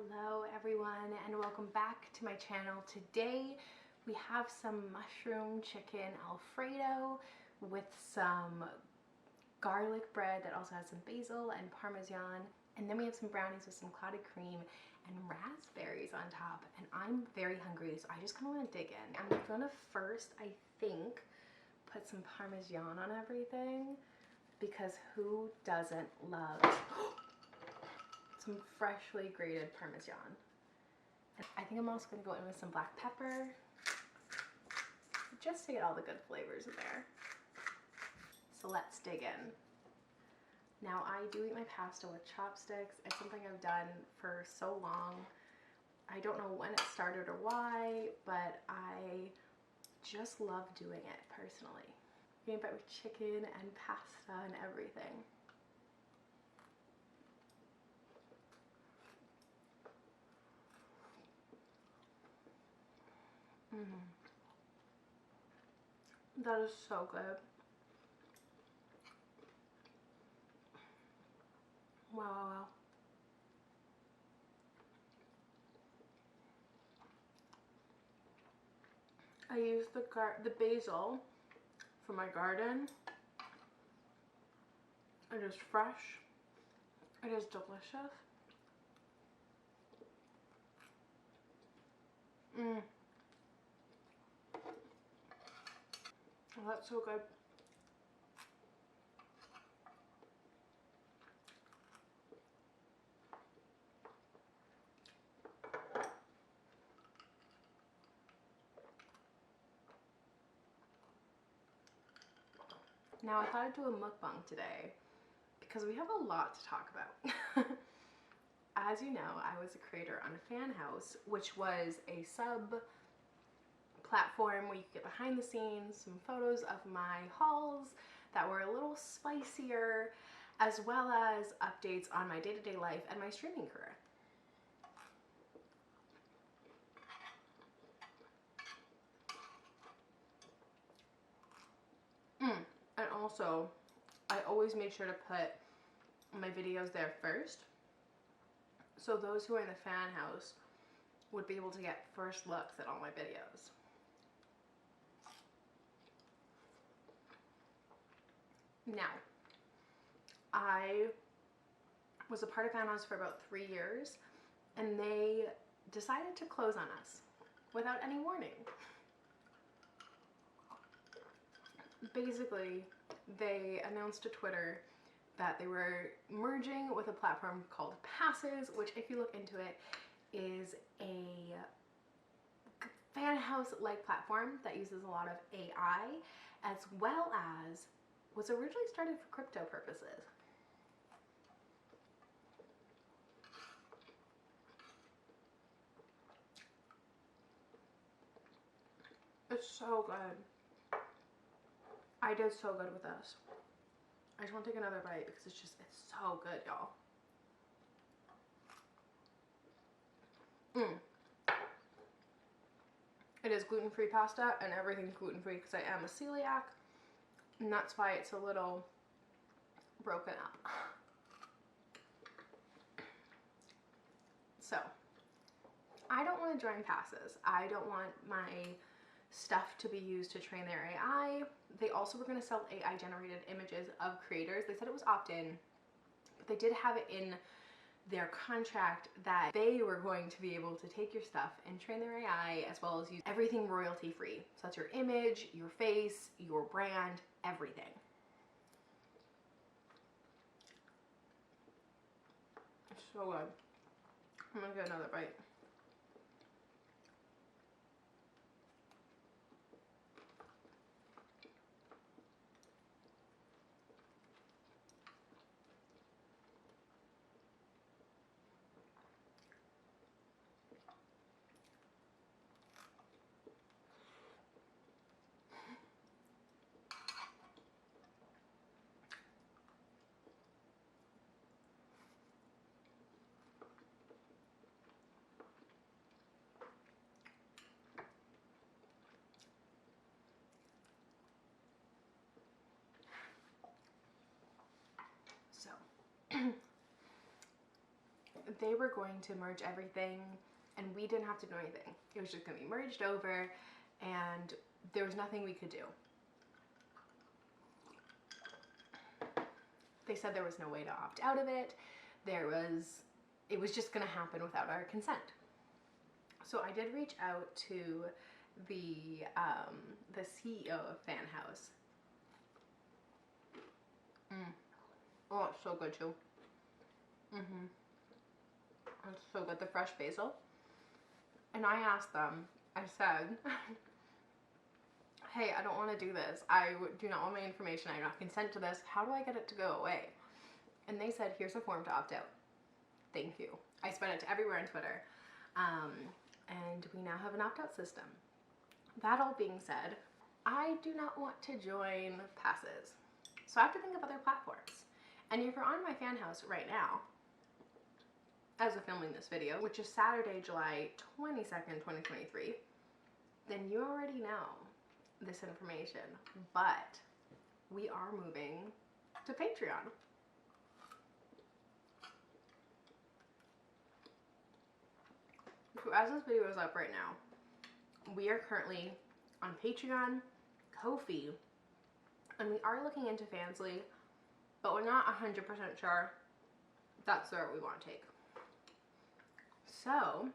Hello everyone and welcome back to my channel. Today we have some mushroom chicken Alfredo with some garlic bread that also has some basil and parmesan, and then we have some brownies with some clotted cream and raspberries on top, and I'm very hungry, so I just kind of want to dig in. I'm gonna first, I think, put some parmesan on everything because who doesn't love some freshly grated parmesan. And I think I'm also going to go in with some black pepper just to get all the good flavors in there. So let's dig in. Now I do eat my pasta with chopsticks. It's something I've done for so long. I don't know when it started or why, but I just love doing it personally. Getting back with chicken and pasta and everything. That is so good. Wow. I use the basil from my garden. It is fresh. It is delicious. Oh, that's so good. Now I thought I'd do a mukbang today because we have a lot to talk about. As you know, I was a creator on Fan House, which was a sub platform where you could get behind the scenes, some photos of my hauls that were a little spicier, as well as updates on my day-to-day life and my streaming career. And also, I always made sure to put my videos there first, so those who are in the Fan House would be able to get first looks at all my videos. Now, I was a part of Fan House for about 3 years, and they decided to close on us without any warning. Basically, they announced to Twitter that they were merging with a platform called Passes, which, if you look into it, is a Fan House-like platform that uses a lot of AI, as well as was originally started for crypto purposes. It's so good. I did so good with this. I just want to take another bite because it's so good, y'all. It is gluten-free pasta, and everything's gluten-free because I am a celiac, and that's why it's a little broken up. So, I don't want to join Passes. I don't want my stuff to be used to train their AI. They also were going to sell AI generated images of creators. They said it was opt-in, but they did have it in their contract that they were going to be able to take your stuff and train their AI, as well as use everything royalty free. So that's your image, your face, your brand, everything. It's so good. I'm gonna get another bite. they were going to merge everything and we didn't have to do anything. It was just going to be merged over and there was nothing we could do. They said there was no way to opt out of it. It was just going to happen without our consent. So I did reach out to the CEO of Fan House. Oh, it's so good too. It's so good, the fresh basil. And I asked them, I said, hey, I don't want to do this. I do not want my information. I do not consent to this. How do I get it to go away? And they said, here's a form to opt out. Thank you. I spread it to everywhere on Twitter. And we now have an opt-out system. That all being said, I do not want to join passes. So I have to think of other platforms. And if you're on my Fan House right now, as of filming this video, which is Saturday, July 22nd, 2023, then you already know this information. But we are moving to Patreon. So as this video is up right now, we are currently on Patreon, Ko-fi, and we are looking into Fansly, but we're not 100% sure that's the route we want to take. So,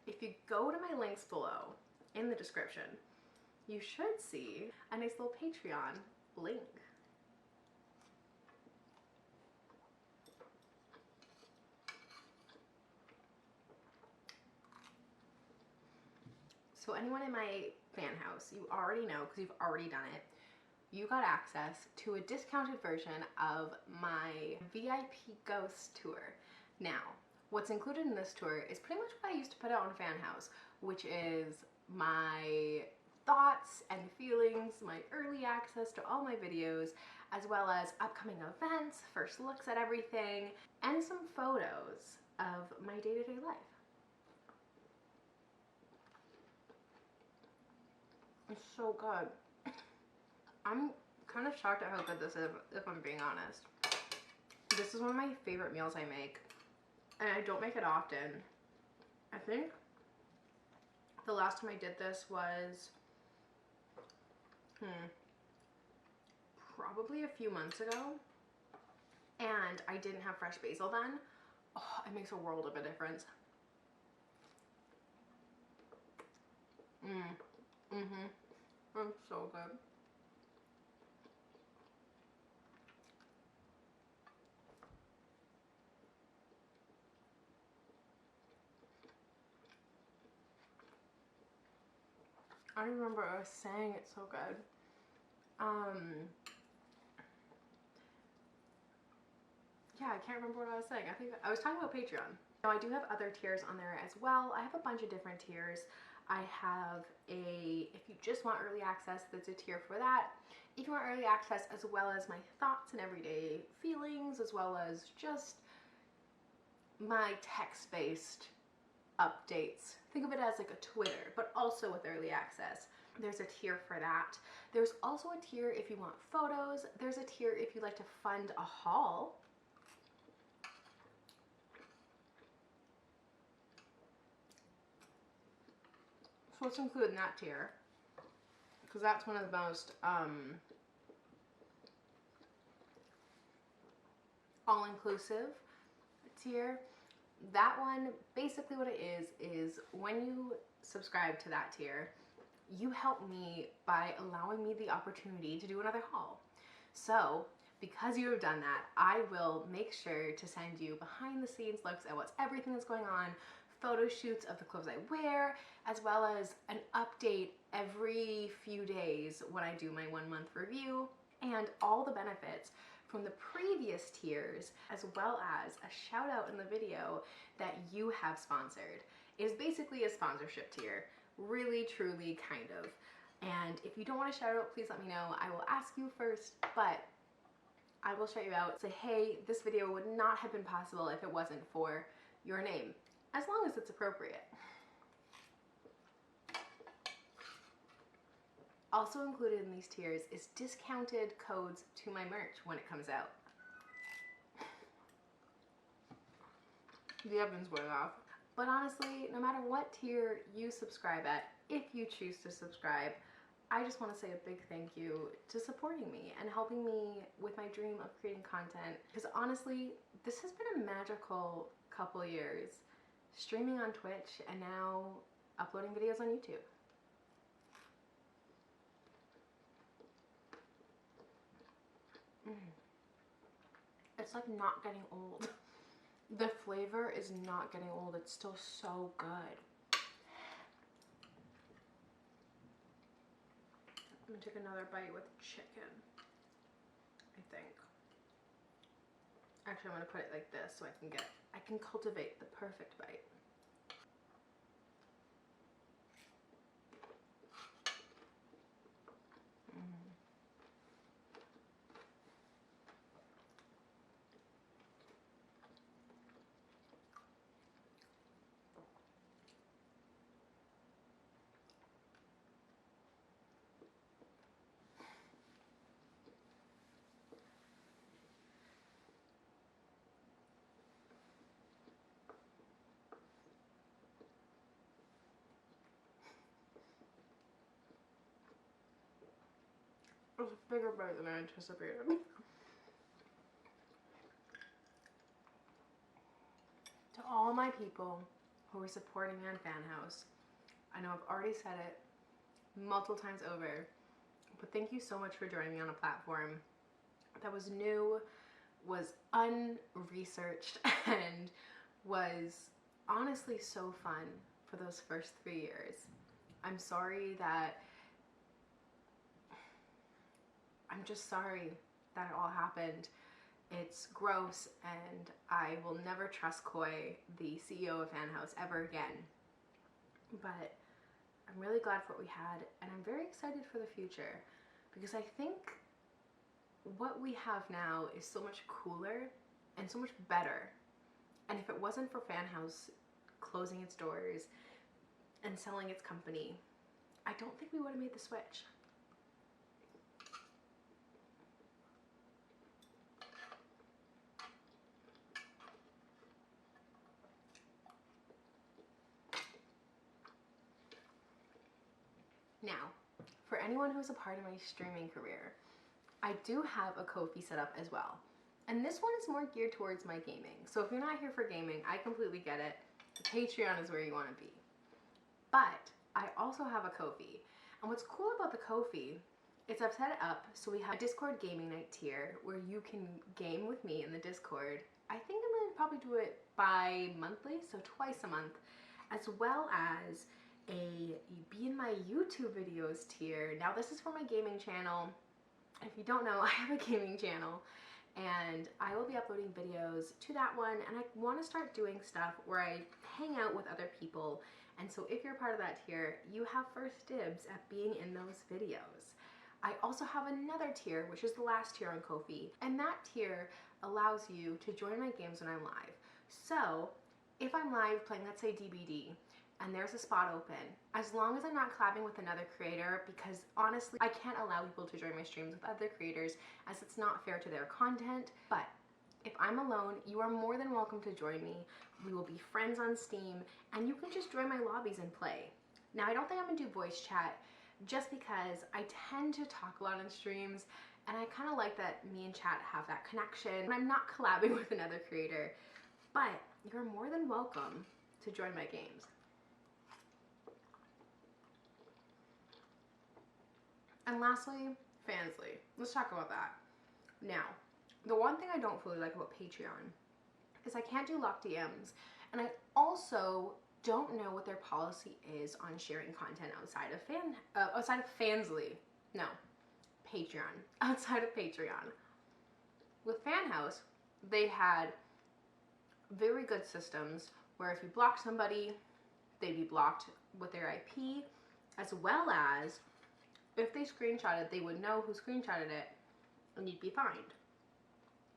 if you go to my links below in the description, you should see a nice little Patreon link. So anyone in my Fan House, you already know because you've already done it, you got access to a discounted version of my VIP Ghost tour. Now, what's included in this tour is pretty much what I used to put out on Fan House, which is my thoughts and feelings, my early access to all my videos, as well as upcoming events, first looks at everything, and some photos of my day-to-day life. It's so good. I'm kind of shocked at how good this is, if I'm being honest. This is one of my favorite meals I make, and I don't make it often. I think the last time I did this was probably a few months ago, and I didn't have fresh basil then. Oh, it makes a world of a difference. It's so good. I don't remember what I was saying, it's so good. Yeah, I can't remember what I was saying. I think I was talking about Patreon. Now I do have other tiers on there as well. I have a bunch of different tiers. I have if you just want early access, that's a tier for that. If you want early access as well as my thoughts and everyday feelings, as well as just my text-based updates. Think of it as like a Twitter, but also with early access. There's a tier for that. There's also a tier if you want photos. There's a tier if you'd like to fund a haul. So let's include in that tier, because that's one of the most all-inclusive tier. That one, basically what it is when you subscribe to that tier, you help me by allowing me the opportunity to do another haul. So because you have done that, I will make sure to send you behind the scenes looks at everything that's going on, photo shoots of the clothes I wear, as well as an update every few days when I do my 1 month review, and all the benefits from the previous tiers, as well as a shout out in the video that you have sponsored. It is basically a sponsorship tier, really, truly, kind of. And if you don't want to shout out, please let me know. I will ask you first, but I will shout you out. Say, hey, this video would not have been possible if it wasn't for your name, as long as it's appropriate. Also included in these tiers is discounted codes to my merch when it comes out. The oven's going off. But honestly, no matter what tier you subscribe at, if you choose to subscribe, I just want to say a big thank you to supporting me and helping me with my dream of creating content. Because honestly, this has been a magical couple years. Streaming on Twitch and now uploading videos on YouTube. It's like not getting old. The flavor is not getting old. It's still so good. I'm gonna take another bite with chicken, I think. Actually, I'm gonna put it like this so I can cultivate the perfect bite. It was a bigger bite than I anticipated. To all my people who are supporting me on Fanhouse, I know I've already said it multiple times over, but thank you so much for joining me on a platform that was new, was unresearched, and was honestly so fun for those first 3 years. I'm sorry that I'm just sorry that it all happened. It's gross, and I will never trust Koi, the CEO of Fanhouse, ever again. But I'm really glad for what we had, and I'm very excited for the future, because I think what we have now is so much cooler and so much better. And if it wasn't for Fanhouse closing its doors and selling its company, I don't think we would have made the switch. Now, for anyone who's a part of my streaming career, I do have a Ko-fi set up as well. And this one is more geared towards my gaming. So if you're not here for gaming, I completely get it. The Patreon is where you want to be. But I also have a Ko-fi. And what's cool about the Ko-fi is I've set it up so we have a Discord gaming night tier where you can game with me in the Discord. I think I'm going to probably do it bi-monthly, so twice a month, as well as a be in my YouTube videos tier. Now this is for my gaming channel. If you don't know, I have a gaming channel and I will be uploading videos to that one, and I want to start doing stuff where I hang out with other people, and so if you're part of that tier, you have first dibs at being in those videos. I also have another tier, which is the last tier on Ko-fi, and that tier allows you to join my games when I'm live. So if I'm live playing, let's say DBD, and there's a spot open, as long as I'm not collabing with another creator, because honestly, I can't allow people to join my streams with other creators as it's not fair to their content. But if I'm alone, you are more than welcome to join me. We will be friends on Steam, and you can just join my lobbies and play. Now, I don't think I'm gonna do voice chat just because I tend to talk a lot in streams, and I kind of like that me and chat have that connection, and I'm not collabing with another creator. But you're more than welcome to join my games. And lastly, Fansly. Let's talk about that. Now, the one thing I don't fully like about Patreon is I can't do locked DMs, and I also don't know what their policy is on sharing content outside of Fansly. No, Patreon. Outside of Patreon. With Fanhouse, they had very good systems where if you blocked somebody, they'd be blocked with their IP, as well as if they screenshotted, they would know who screenshotted it, and you'd be fined.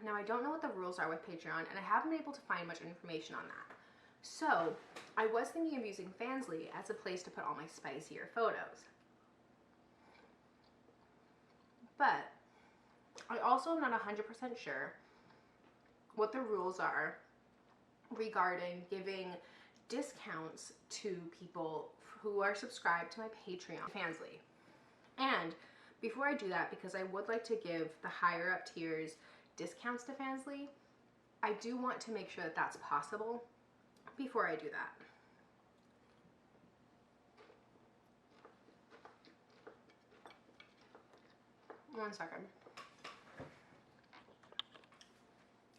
Now, I don't know what the rules are with Patreon, and I haven't been able to find much information on that. So, I was thinking of using Fansly as a place to put all my spicier photos. But I also am not 100% sure what the rules are regarding giving discounts to people who are subscribed to my Patreon, Fansly. And before I do that, because I would like to give the higher up tiers discounts to Fansly, I do want to make sure that that's possible before I do that. One second.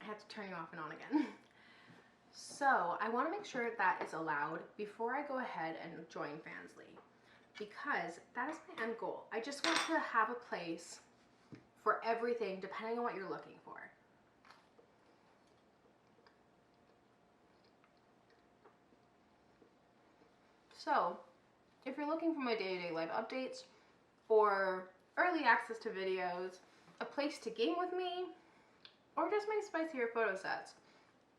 I have to turn you off and on again. So I want to make sure that is allowed before I go ahead and join Fansly, because that is my end goal. I just want to have a place for everything depending on what you're looking for. So if you're looking for my day-to-day life updates or early access to videos, a place to game with me, or just my spicier photo sets,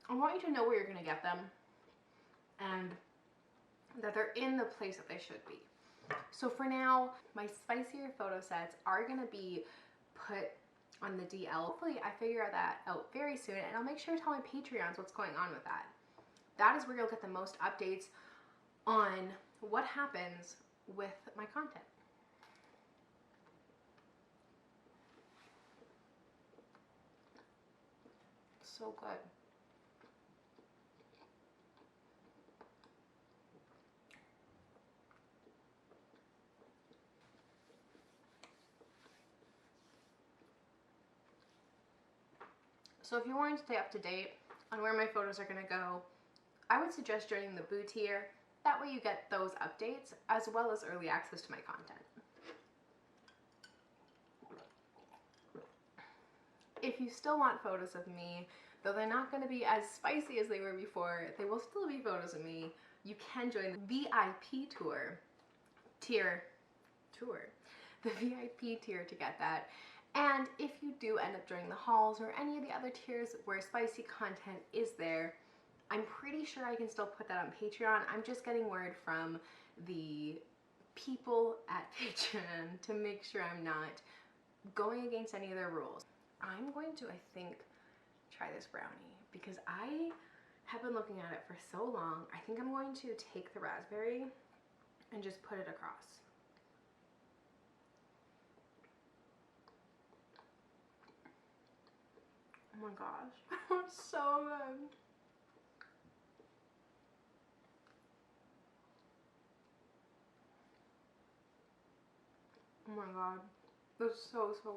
I want you to know where you're going to get them and that they're in the place that they should be. So for now, my spicier photo sets are going to be put on the DL. Hopefully I figure that out very soon, and I'll make sure to tell my Patreons what's going on with that. That is where you'll get the most updates on what happens with my content. So good. So if you're wanting to stay up to date on where my photos are going to go, I would suggest joining the Boo tier. That way you get those updates as well as early access to my content. If you still want photos of me, though they're not going to be as spicy as they were before, they will still be photos of me, you can join the VIP tier, the VIP tier to get that. And if you do end up joining the hauls or any of the other tiers where spicy content is there, I'm pretty sure I can still put that on Patreon. I'm just getting word from the people at Patreon to make sure I'm not going against any of their rules. I'm going to, I think, try this brownie because I have been looking at it for so long. I think I'm going to take the raspberry and just put it across. Oh my gosh, it's so good. Oh my god, that's so good.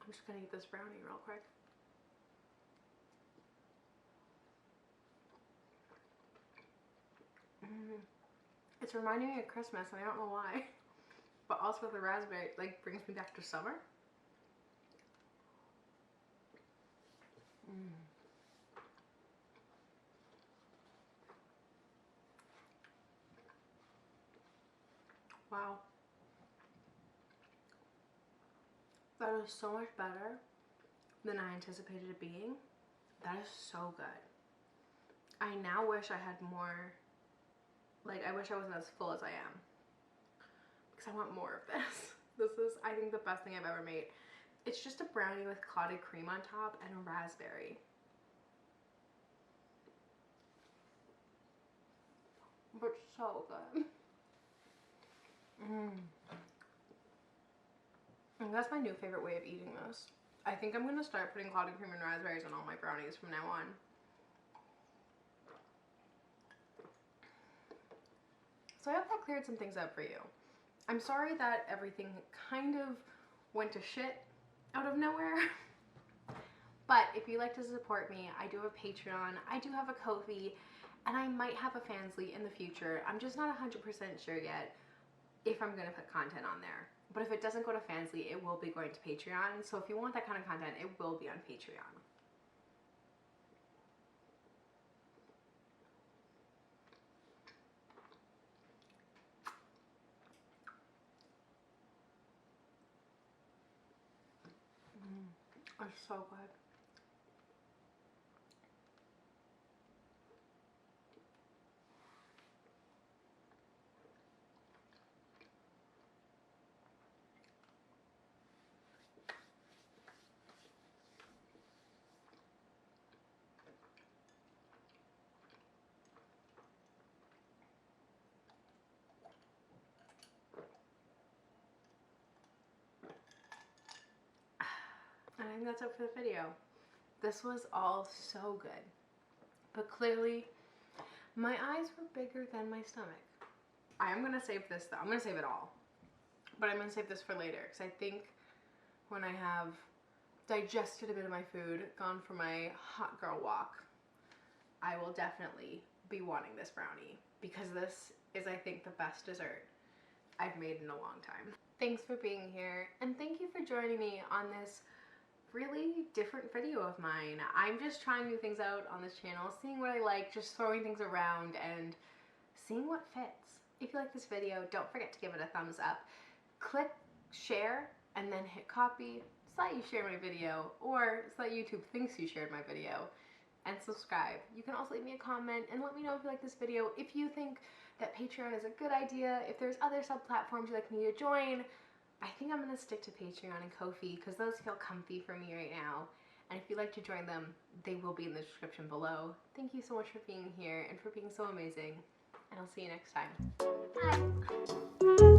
I'm just gonna eat this brownie real quick. It's reminding me of Christmas, and I don't know why. But also the raspberry like brings me back to summer. Wow. That is so much better than I anticipated it being. That is so good. I now wish I had more, like I wish I wasn't as full as I am. Because I want more of this. This is, I think, the best thing I've ever made. It's just a brownie with clotted cream on top and a raspberry. But so good. And that's my new favorite way of eating this. I think I'm going to start putting clotted cream and raspberries on all my brownies from now on. So I hope that cleared some things up for you. I'm sorry that everything kind of went to shit out of nowhere. But if you'd like to support me, I do have a Patreon, I do have a Ko-fi, and I might have a Fansly in the future. I'm just not 100% sure yet if I'm going to put content on there. But if it doesn't go to Fansly, it will be going to Patreon. So if you want that kind of content, it will be on Patreon. It's so good. think that's it for the video. This was all so good. But clearly, my eyes were bigger than my stomach. I am going to save this though. I'm going to save it all. But I'm going to save this for later because I think when I have digested a bit of my food, gone for my hot girl walk, I will definitely be wanting this brownie because this is, I think, the best dessert I've made in a long time. Thanks for being here, and thank you for joining me on this really different video of mine. I'm just trying new things out on this channel, seeing what I like, just throwing things around and seeing what fits. If you like this video, don't forget to give it a thumbs up. Click share and then hit copy so that you share my video, or so that YouTube thinks you shared my video, and subscribe. You can also leave me a comment and let me know if you like this video, if you think that Patreon is a good idea, if there's other sub-platforms you'd like me to join. I think I'm going to stick to Patreon and Ko-fi because those feel comfy for me right now. And if you'd like to join them, they will be in the description below. Thank you so much for being here and for being so amazing. And I'll see you next time. Bye!